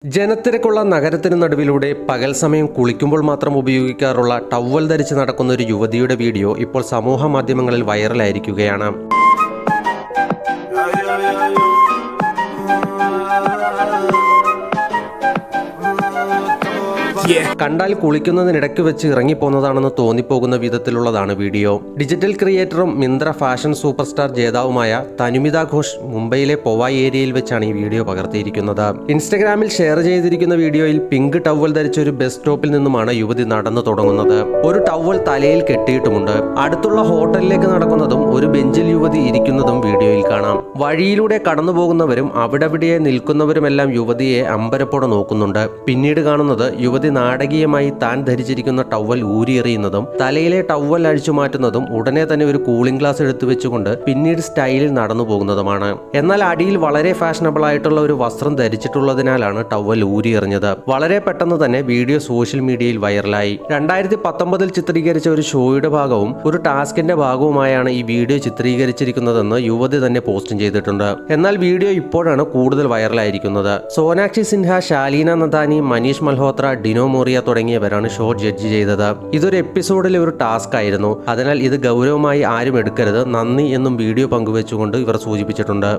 ജനത്തിരക്കുള്ള നഗരത്തിനു നടുവിലൂടെ പകൽ സമയം കുളിക്കുമ്പോൾ മാത്രം ഉപയോഗിക്കാറുള്ള ടവൽ ധരിച്ച് നടക്കുന്ന ഒരു യുവതിയുടെ വീഡിയോ ഇപ്പോൾ സമൂഹ മാധ്യമങ്ങളിൽ വൈറലായിരിക്കുകയാണ്. കണ്ടാൽ കുളിക്കുന്നതിനിടയ്ക്ക് വെച്ച് ഇറങ്ങിപ്പോകുന്നതാണെന്ന് തോന്നിപ്പോകുന്ന വിധത്തിലുള്ളതാണ് വീഡിയോ. ഡിജിറ്റൽ ക്രിയേറ്ററും മിന്ത്ര ഫാഷൻ സൂപ്പർ സ്റ്റാർ ജേതാവുമായ തനുമിത ഘോഷ് മുംബൈയിലെ പൊവായ് ഏരിയയിൽ വെച്ചാണ് ഈ വീഡിയോ പകർത്തിയിരിക്കുന്നത്. ഇൻസ്റ്റഗ്രാമിൽ ഷെയർ ചെയ്തിരിക്കുന്ന വീഡിയോയിൽ പിങ്ക് ടവൽ ധരിച്ച ഒരു ബസ് സ്റ്റോപ്പിൽ നിന്നുമാണ് യുവതി നടന്നു തുടങ്ങുന്നത്. ഒരു ടവൽ തലയിൽ കെട്ടിയിട്ടുമുണ്ട്. അടുത്തുള്ള ഹോട്ടലിലേക്ക് നടക്കുന്നതും ഒരു ബെഞ്ചിൽ യുവതി ഇരിക്കുന്നതും വീഡിയോയിൽ കാണാം. വഴിയിലൂടെ കടന്നു പോകുന്നവരും അവിടെവിടെ നിൽക്കുന്നവരുമെല്ലാം യുവതിയെ അമ്പരപ്പോടെ നോക്കുന്നുണ്ട്. പിന്നീട് കാണുന്നത് യുവതി നാടകീയമായി താൻ ധരിച്ചിരിക്കുന്ന ടവൽ ഊരിയെറിയുന്നതും തലയിലെ ടവൽ അഴിച്ചു മാറ്റുന്നതും ഉടനെ തന്നെ ഒരു കൂളിംഗ് ഗ്ലാസ് എടുത്തു വെച്ചുകൊണ്ട് പിന്നീട് സ്റ്റൈലിൽ നടന്നു പോകുന്നതുമാണ്. എന്നാൽ അടിയിൽ വളരെ ഫാഷനബിൾ ആയിട്ടുള്ള ഒരു വസ്ത്രം ധരിച്ചിട്ടുള്ളതിനാലാണ് ടവൽ ഊരിയെറിഞ്ഞത്. വളരെ പെട്ടെന്ന് തന്നെ വീഡിയോ സോഷ്യൽ മീഡിയയിൽ വൈറലായി. 2019 ചിത്രീകരിച്ച ഒരു ഷോയുടെ ഭാഗവും ഒരു ടാസ്കിന്റെ ഭാഗവുമായാണ് ഈ വീഡിയോ ചിത്രീകരിച്ചിരിക്കുന്നതെന്ന് യുവതി തന്നെ പോസ്റ്റും ചെയ്തിട്ടുണ്ട്. എന്നാൽ വീഡിയോ ഇപ്പോഴാണ് കൂടുതൽ വൈറലായിരിക്കുന്നത്. സോനാക്ഷി സിൻഹ, ശാലീന നന്ദാനി, മനീഷ് മൽഹോത്ര, ഡിനോ മോറിയ തുടങ്ങിയവരാണ് ഷോ ജഡ്ജ് ചെയ്തത്. ഇതൊരു എപ്പിസോഡിലെ ഒരു ടാസ്ക് ആയിരുന്നു. അതിനാൽ ഇത് ഗൗരവമായി ആരും എടുക്കരുത്, നന്ദി എന്നും വീഡിയോ പങ്കുവെച്ചുകൊണ്ട് ഇവർ സൂചിപ്പിച്ചിട്ടുണ്ട്.